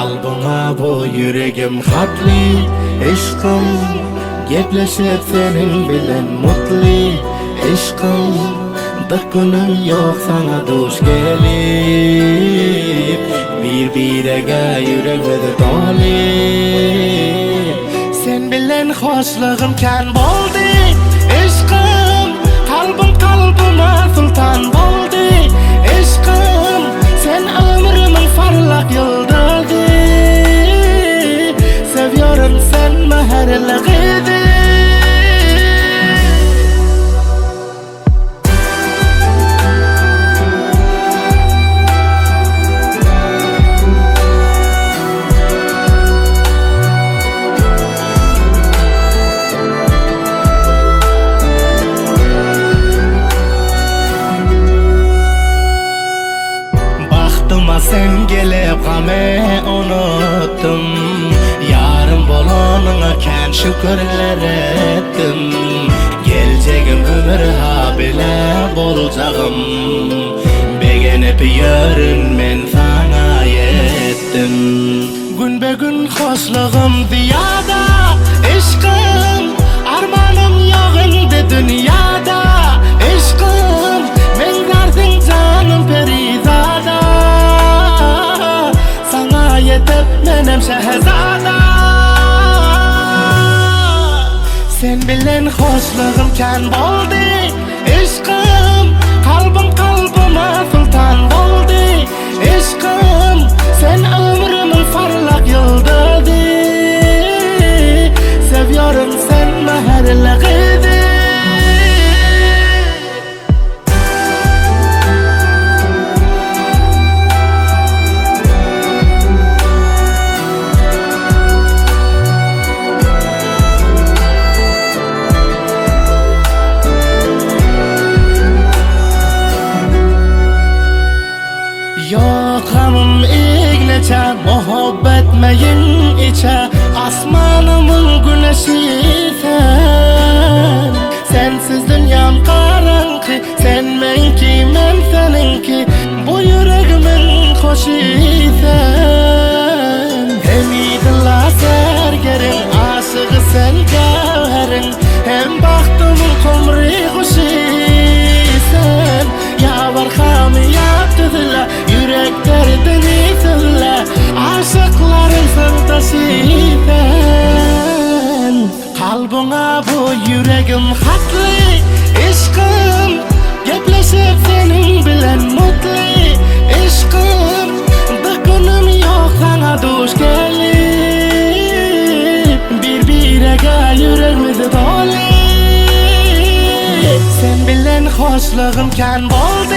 Kalbına bu yüreğim hatli Eşkım Gepleşip senin bilen mutlu Eşkım Bir günüm yok sana duş gelip Bir-birege yüreğimde dolu Sen bilen hoşluğum kan boldu Eşkım Kalbıma sultan boldu Eşkım Sen ömrümün parlak yıldızı Seviyorum sen meherliğini Sen gelip game unuttum Yarın bolonuna ken şükürler ettim Geleceğim ömür ha bile bolacağım Beğenip yarın men sana yettim Gün be gün hoşluğum ziyada Eşkım armanım yağındı dünyada Eşkım men derdin canım perizada Menem şehzada Sen bilen hoşluğum kan boldu Eşkım Kalbıma sultan boldu Eşkım Sen ömrümün parlak yıldızı Seviyorum sen meherliğini Yokamım igneçe muhabbet meyin içe Asmanımın güneşi sen Sensiz dünyam karanlık Sen menki men seninki Bu yüreğimin hoşu sen Hemidillah sergerin Aşığı sen gevherin Hem bahtımın kumri hoşu sen Yavar hamı yaptıdırla Yürek derdini söyle Aşıkların sırdaşıyken Kalbına bu yüreğim hatlı Eşkım Gepleşip senin bilen mutlu Eşkım Bir günüm yok sana duş gelip Bir-birege yüreğimde dolu Sen bilen hoşluğum kan boldu